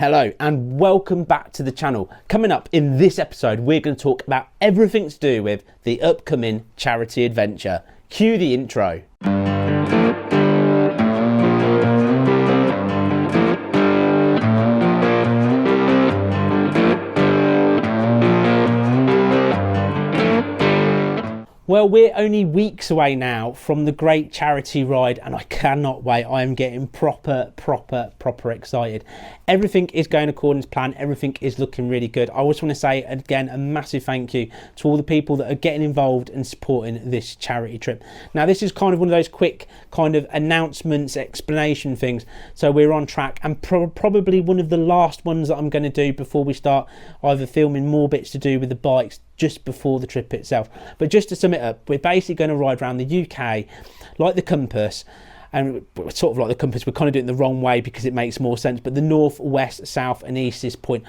Hello and welcome back to the channel. Coming up in this episode, we're going to talk about everything to do with the upcoming charity adventure. Cue the intro. Well, we're only weeks away now from the great charity ride and I cannot wait. I am getting proper excited. Everything is going according to plan. Everything is looking really good. I just want to say again a massive thank you to all the people that are getting involved and supporting this charity trip. Now this is kind of one of those quick kind of announcements, explanation things. So we're on track and probably one of the last ones that I'm going to do before we start either filming more bits to do with the bikes just before the trip itself. But just to sum it up, we're basically going to ride around the UK like the compass, and sort of like the compass, we're kind of doing it the wrong way because it makes more sense, but the north, west, south and east is point.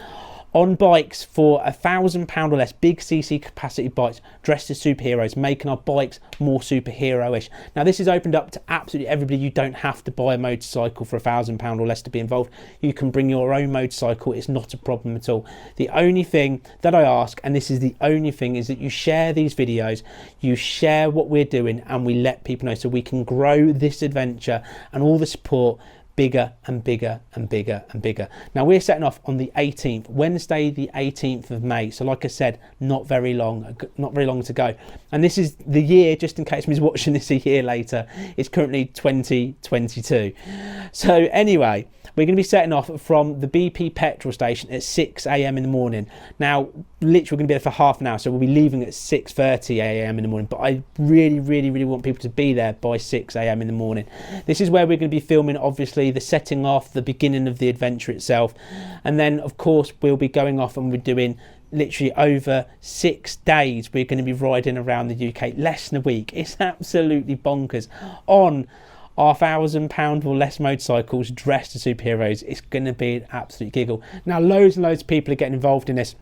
On bikes for £1,000 or less, big CC capacity bikes dressed as superheroes, making our bikes more superhero-ish. Now this is opened up to absolutely everybody. You don't have to buy a motorcycle for £1,000 or less to be involved. You can bring your own motorcycle. It's not a problem at all. The only thing that I ask, and this is the only thing, is that you share these videos, you share what we're doing, and we let people know so we can grow this adventure and all the support bigger and bigger and bigger and bigger. Now we're setting off on the 18th, Wednesday the 18th of May. So like I said, not very long to go. And this is the year, just in case somebody's watching this a year later, it's currently 2022. So anyway, we're going to be setting off from the BP petrol station at 6 a.m. in the morning. Now, literally we're going to be there for half an hour, so we'll be leaving at 6:30 a.m. in the morning. But I really want people to be there by 6 a.m. in the morning. This is where we're going to be filming, obviously, the setting off, the beginning of the adventure itself. And then, of course, we'll be going off and we're doing literally over 6 days. We're going to be riding around the UK, less than a week. It's absolutely bonkers. On our £1,000 or less motorcycles dressed as superheroes. It's going to be an absolute giggle. Now loads and loads of people are getting involved in this,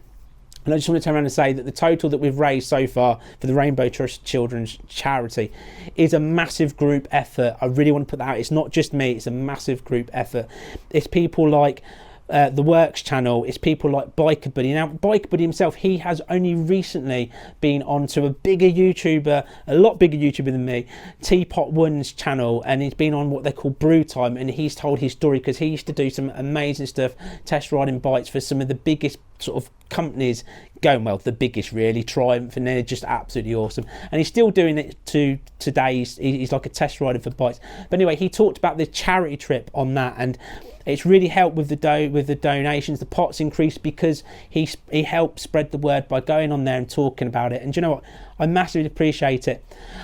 and I just want to turn around and say that the total that we've raised so far for the Rainbow Trust Children's Charity is a massive group effort. I really want to put that out. It's not just me, it's a massive group effort. It's people like the Works channel, it's people like Biker Buddy. Now Biker Buddy himself, he has only recently been onto a bigger YouTuber, a lot bigger YouTuber than me, Teapot One's channel, and he's been on what they call Brew Time, and he's told his story because he used to do some amazing stuff, test riding bikes for some of the biggest sort of companies going, well, the biggest really, Triumph, and they're just absolutely awesome. And he's still doing it to today. He's like a test rider for bikes. But anyway, he talked about the charity trip on that, and it's really helped with the donations. The pot's increased because he helped spread the word by going on there and talking about it. And do you know what? I massively appreciate it.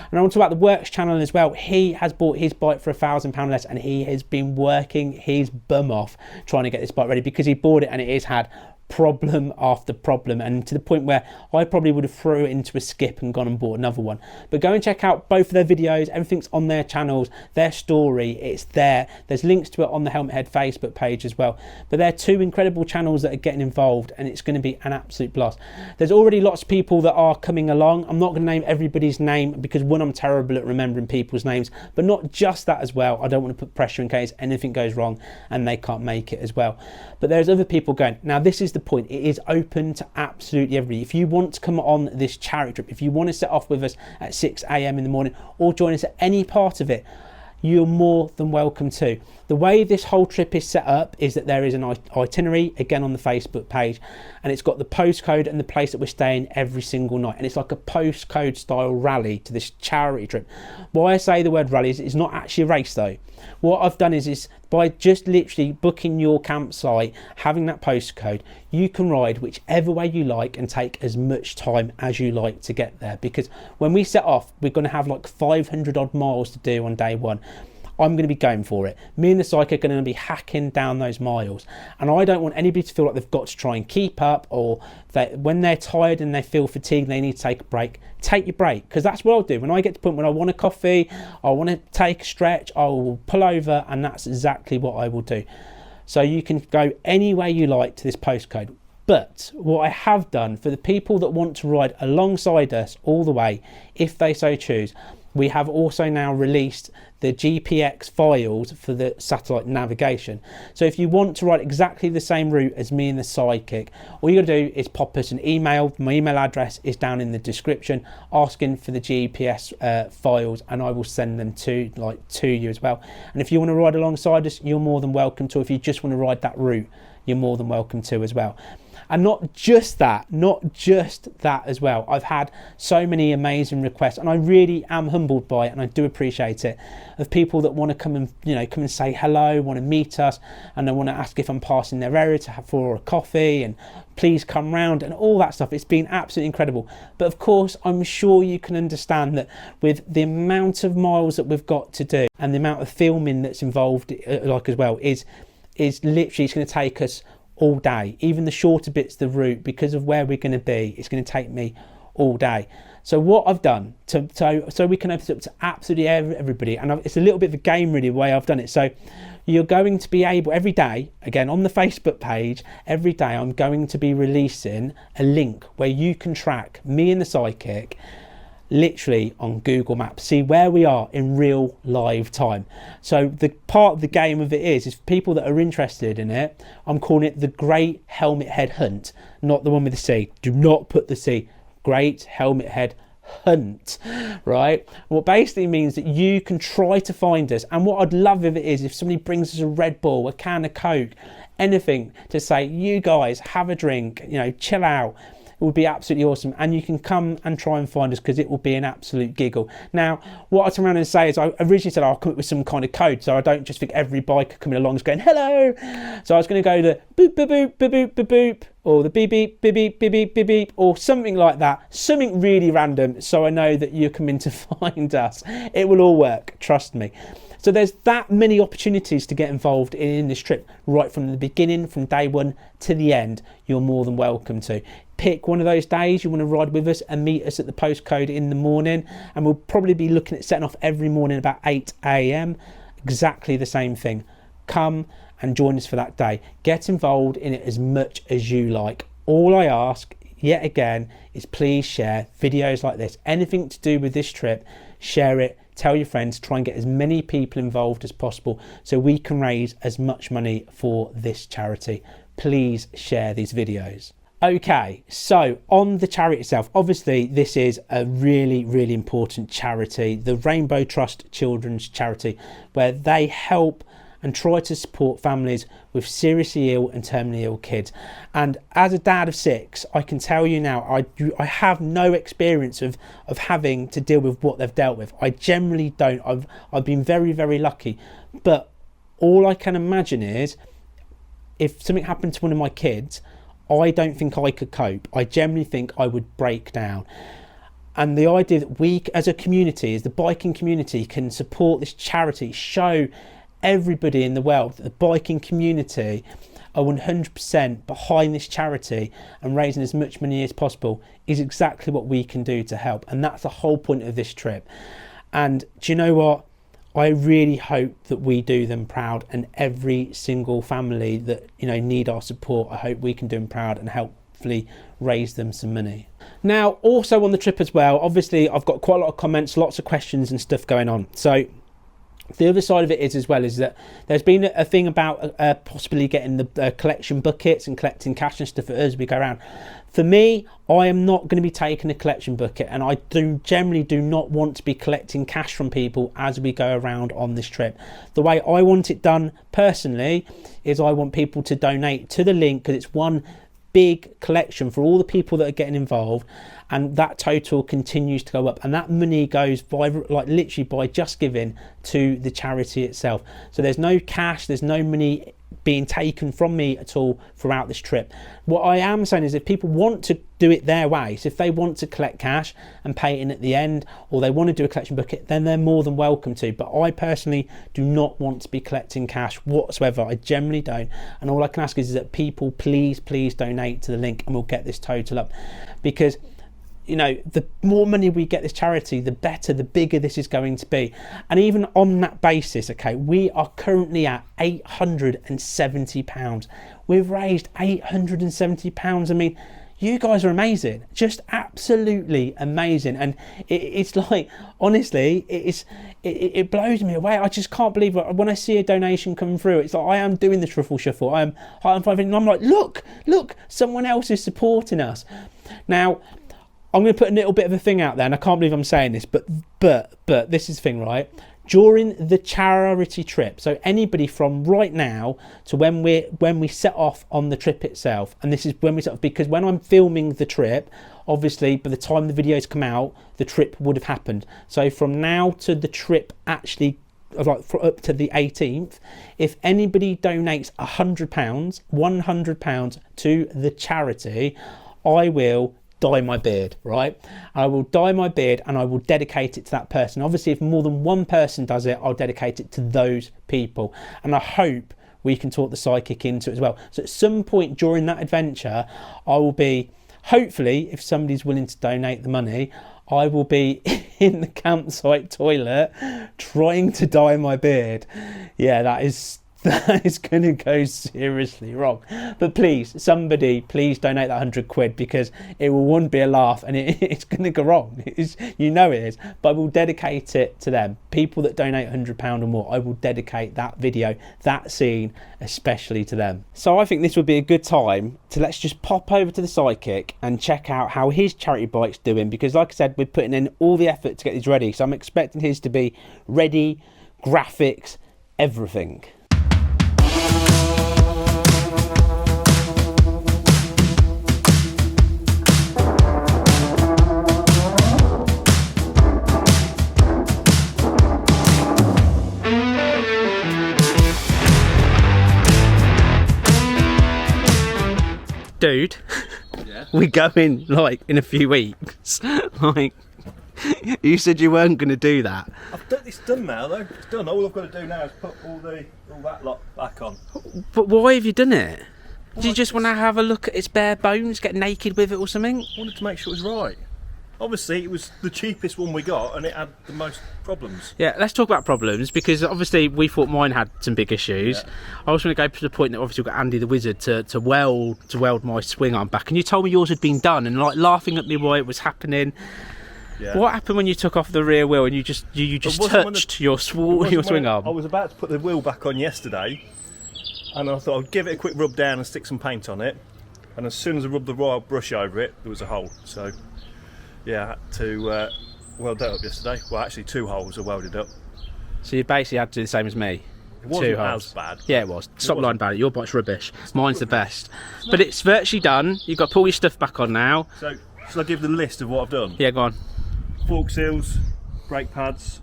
And I want to talk about the Works channel as well. He has bought his bike for £1,000 less, and he has been working his bum off trying to get this bike ready because he bought it and it has had problem after problem, and to the point where I probably would have thrown it into a skip and gone and bought another one. But go and check out both of their videos. Everything's on their channels, their story, it's there. There's links to it on the Helmet Head Facebook page as well. But they're two incredible channels that are getting involved, and it's going to be an absolute blast. There's already lots of people that are coming along. I'm not going to name everybody's name because one, I'm terrible at remembering people's names, but not just that as well. I don't want to put pressure in case anything goes wrong and they can't make it as well. But there's other people going. Now this is the point, it is open to absolutely everybody. If you want to come on this charity trip, if you want to set off with us at 6 a.m. in the morning or join us at any part of it, you're more than welcome to. The way this whole trip is set up is that there is an itinerary, again on the Facebook page, and it's got the postcode and the place that we're staying every single night, and it's like a postcode style rally to this charity trip. Why I say the word rally is it's not actually a race though. What I've done is by just literally booking your campsite, having that postcode, you can ride whichever way you like and take as much time as you like to get there, because when we set off we're going to have like 500 odd miles to do on day one. I'm going to be going for it. Me and the psych are going to be hacking down those miles, and I don't want anybody to feel like they've got to try and keep up, or that when they're tired and they feel fatigued they need to take a break. Take your break, because that's what I'll do. When I get to the point when I want a coffee, I want to take a stretch, I will pull over, and that's exactly what I will do. So you can go any way you like to this postcode. But what I have done for the people that want to ride alongside us all the way, if they so choose, we have also now released the GPX files for the satellite navigation. So if you want to ride exactly the same route as me and the Sidekick, all you gotta do is pop us an email. My email address is down in the description, asking for the GPS files, and I will send them to you as well. And if you want to ride alongside us, you're more than welcome to. If you just want to ride that route, you're more than welcome to as well. And not just that as well. I've had so many amazing requests, and I really am humbled by it, and I do appreciate it, of people that want to come and say hello, want to meet us, and they want to ask if I'm passing their area for a coffee, and please come round, and all that stuff. It's been absolutely incredible. But of course, I'm sure you can understand that with the amount of miles that we've got to do and the amount of filming that's involved, as well, is literally, it's going to take us all day. Even the shorter bits of the route, because of where we're going to be, it's going to take me all day. So what I've done so we can open it up to absolutely everybody, and it's a little bit of a game really the way I've done it. So you're going to be able, every day, again on the Facebook page, every day I'm going to be releasing a link where you can track me and the Sidekick literally on Google Maps, see where we are in real live time. So the part of the game of it is people that are interested in it, I'm calling it the Great Helmet Head Hunt, not the one with the C. Do not put the C. Great Helmet Head Hunt, right? What basically means that you can try to find us, and what I'd love if it is if somebody brings us a Red Bull, a can of Coke, anything to say, you guys have a drink, chill out. It would be absolutely awesome, and you can come and try and find us, because it will be an absolute giggle. Now, what I turn around and say is, I originally said I'll come up with some kind of code, so I don't just think every biker coming along is going hello. So I was going to go the boop boop boop boop boop boop boop, or the beep beep beep beep beep beep beep beep, or something like that, something really random, so I know that you're coming to find us. It will all work, trust me. So there's that many opportunities to get involved in this trip, right from the beginning, from day one to the end. You're more than welcome to. Pick one of those days you want to ride with us and meet us at the postcode in the morning, and we'll probably be looking at setting off every morning about 8 a.m. Exactly the same thing. Come and join us for that day. Get involved in it as much as you like. All I ask, yet again, is please share videos like this. Anything to do with this trip, share it. Tell your friends, try and get as many people involved as possible so we can raise as much money for this charity. Please share these videos. Okay, so on the charity itself, obviously this is a really, really important charity, the Rainbow Trust Children's Charity, where they help and try to support families with seriously ill and terminally ill kids. And as a dad of 6, I can tell you now, I have no experience of having to deal with what they've dealt with. I generally don't. I've been very, very lucky. But all I can imagine is, if something happened to one of my kids, I don't think I could cope. I generally think I would break down. And the idea that we as a community, as the biking community, can support this charity, show everybody in the world that the biking community are 100% behind this charity and raising as much money as possible, is exactly what we can do to help. And that's the whole point of this trip. And do you know what? I really hope that we do them proud, and every single family that need our support, I hope we can do them proud and hopefully raise them some money. Now, also on the trip as well, obviously I've got quite a lot of comments, lots of questions and stuff going on. So the other side of it is that there's been a thing about possibly getting the collection buckets and collecting cash and stuff as we go around. For me, I am not going to be taking a collection bucket, and I generally do not want to be collecting cash from people as we go around on this trip. The way I want it done personally is I want people to donate to the link, because it's one big collection for all the people that are getting involved, and that total continues to go up, and that money goes by literally by just giving to the charity itself. So there's no cash, there's no money being taken from me at all throughout this trip. What I am saying is, if people want to do it their way, so if they want to collect cash and pay it in at the end, or they want to do a collection bucket, then they're more than welcome to. But I personally do not want to be collecting cash whatsoever. I generally don't. And all I can ask is that people please donate to the link, and we'll get this total up, because the more money we get this charity, the better, the bigger this is going to be. And even on that basis, okay, we are currently at £870. We've raised £870. I mean, you guys are amazing, just absolutely amazing. And it's like, honestly, it blows me away. I just can't believe it. When I see a donation come through, it's like I am doing the truffle shuffle. I'm like, look, someone else is supporting us. Now, I'm going to put a little bit of a thing out there, and I can't believe I'm saying this, but this is the thing, right? During the charity trip, so anybody from right now to when we set off on the trip itself, and this is when we set off, because when I'm filming the trip, obviously by the time the videos come out, the trip would have happened. So from now to the trip actually, like up to the 18th, if anybody donates £100 to the charity, I will dye my beard, right? I will dye my beard and I will dedicate it to that person. Obviously, if more than one person does it, I'll dedicate it to those people. And I hope we can talk the psychic into it as well. So at some point during that adventure, I will be, hopefully, if somebody's willing to donate the money, I will be in the campsite toilet trying to dye my beard. Yeah, that is going to go seriously wrong. But please, somebody, please donate that 100 quid, because it will, one, be a laugh, and it's going to go wrong. You know it is. But I will dedicate it to them. People that donate £100 or more, I will dedicate that video, that scene, especially to them. So I think this would be a good time to let's just pop over to the psychic and check out how his charity bike's doing, because like I said, we're putting in all the effort to get these ready. So I'm expecting his to be ready, graphics, everything. Dude, yeah. We're going like in a few weeks. Like, you said you weren't going to do that. It's done now though. It's done. All I've got to do now is put all that lot back on. But why have you done it? Do you just want to have a look at its bare bones, get naked with it or something? I wanted to make sure it was right. Obviously, it was the cheapest one we got, and it had the most problems. Yeah, let's talk about problems, because obviously we thought mine had some big issues. Yeah. I also want to go to the point that obviously we've got Andy the Wizard to weld my swing arm back, and you told me yours had been done, and like laughing at me while it was happening. Yeah. What happened when you took off the rear wheel and you just touched your swing arm? I was about to put the wheel back on yesterday, and I thought I'd give it a quick rub down and stick some paint on it, and as soon as I rubbed the royal brush over it, there was a hole. So yeah, I had to weld that up yesterday. Well, actually 2 holes are welded up. So you basically had to do the same as me. It wasn't as bad. Yeah, it was. Stop lying about it. Your bike's rubbish. Mine's the best. But it's virtually done. You've got to pull your stuff back on now. So shall I give the list of what I've done? Yeah, go on. Fork seals, brake pads,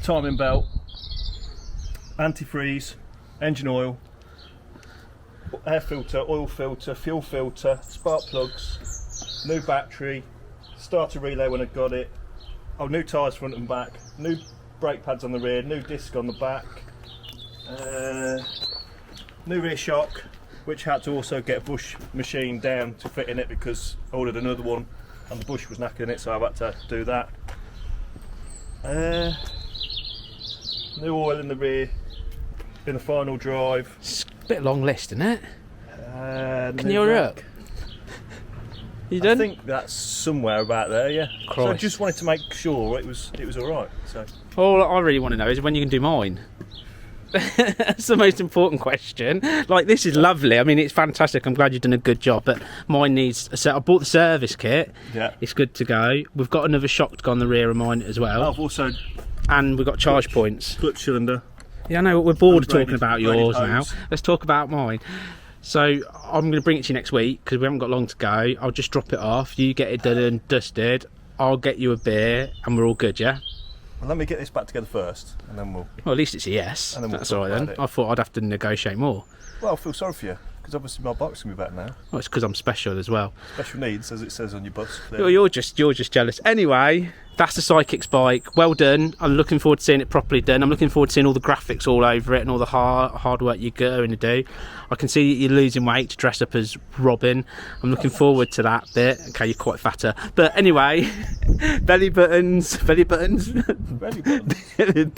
timing belt, antifreeze, engine oil, air filter, oil filter, fuel filter, spark plugs, new battery, starter relay when I got it, new tyres front and back, new brake pads on the rear, new disc on the back, new rear shock, which had to also get a bush machine down to fit in it because I ordered another one and the bush was knacking it, so I had to do that. New oil in the rear, in the final drive. It's a bit long list, isn't it? Can you hurry up? You done? I think that's somewhere about there, yeah. Christ. So I just wanted to make sure it was alright. So all I really want to know is when you can do mine. That's the most important question. Like, this is lovely. I mean, it's fantastic. I'm glad you've done a good job, but mine needs a set. I bought the service kit. Yeah. It's good to go. We've got another shock to go on the rear of mine as well. I've also... And we've got charge points. Clutch cylinder. Yeah, I know. We're bored of talking about yours now. Let's talk about mine. So I'm going to bring it to you next week because we haven't got long to go. I'll just drop it off. You get it done and dusted. I'll get you a beer and we're all good, yeah? Well, let me get this back together first and then we'll... Well, at least it's a yes. And then that's all right then. I thought I'd have to negotiate more. Well, I feel sorry for you because obviously my bike's going to be better now. Well, it's because I'm special as well. Special needs, as it says on your bus. Well, you're just jealous. Anyway, that's the Psychic's bike. Well done. I'm looking forward to seeing it properly done. I'm looking forward to seeing all the graphics all over it and all the hard work you're going to do. I can see that you're losing weight to dress up as Robin. I'm looking forward to that bit. Okay, you're quite fatter. But anyway, belly buttons. Belly button.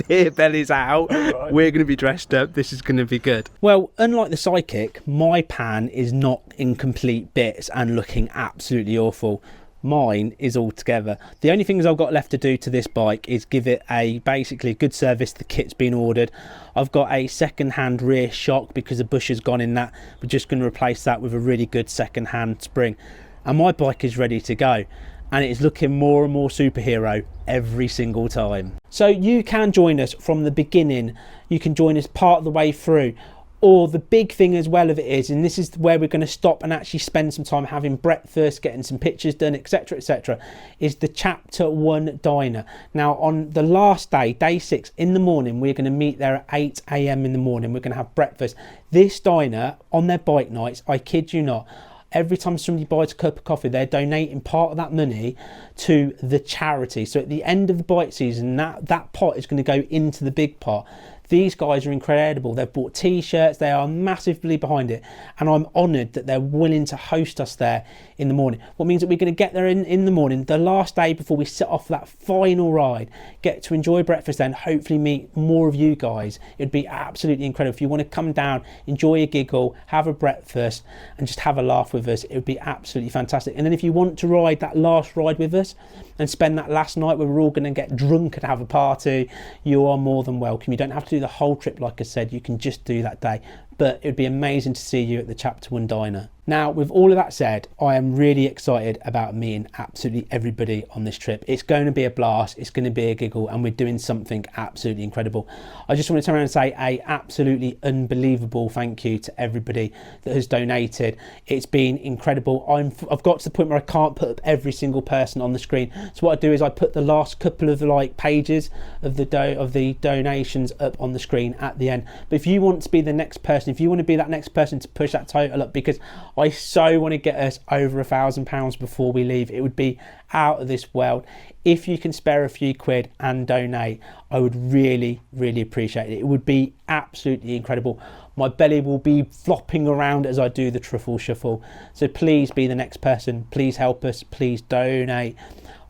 Beer belly's out. Right. We're going to be dressed up. This is going to be good. Well, unlike the Psychic, my pan is not in complete bits and looking absolutely awful. Mine is all together. The only things I've got left to do to this bike is give it basically a good service. The kit's been ordered. I've got a second-hand rear shock because the bush has gone in that. We're just going to replace that with a really good second-hand spring. And my bike is ready to go. And it is looking more and more superhero every single time. So you can join us from the beginning. You can join us part of the way through. Or the big thing as well of it is, and this is where we're going to stop and actually spend some time having breakfast, getting some pictures done, etc., is the chapter 1 diner. Now on the last day, day 6 in the morning, we're going to meet there at 8 a.m. in the morning. We're going to have breakfast. This diner on their bike nights, I kid you not, every time somebody buys a cup of coffee, they're donating part of that money to the charity. So at the end of the bike season, that pot is going to go into the big pot. These guys are incredible. They've bought t-shirts. They are massively behind it. And I'm honoured that they're willing to host us there in the morning. What means that we're going to get there in the morning, the last day before we set off that final ride, get to enjoy breakfast then, hopefully meet more of you guys. It'd be absolutely incredible. If you want to come down, enjoy a giggle, have a breakfast and just have a laugh with us, it would be absolutely fantastic. And then if you want to ride that last ride with us and spend that last night where we're all going to get drunk and have a party, you are more than welcome. You don't have to do the whole trip, like I said, you can just do that day. But it would be amazing to see you at the chapter 1 diner. Now, with all of that said, I am really excited about meeting absolutely everybody on this trip. It's going to be a blast, it's going to be a giggle, and we're doing something absolutely incredible. I just want to turn around and say a absolutely unbelievable thank you to everybody that has donated. It's been incredible. I've got to the point where I can't put up every single person on the screen. So what I do is I put the last couple of pages of the donations up on the screen at the end. But if you want to be the next person, if you want to be that next person to push that total up, because I so want to get us over £1,000 before we leave, it would be out of this world. If you can spare a few quid and donate, I would really, really appreciate it. It would be absolutely incredible. My belly will be flopping around as I do the truffle shuffle. So please be the next person. Please help us. Please donate.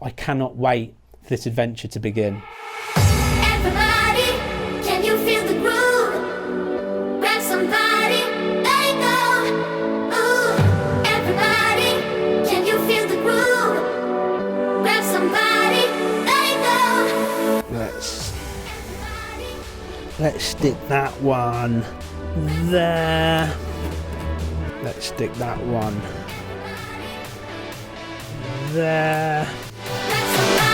I cannot wait for this adventure to begin. Everybody, can you feel the groove? Grab somebody, let it go. Ooh, everybody, can you feel the groove? Grab somebody, let it go. Let's stick that one there. Let's stick that one there. Grab somebody.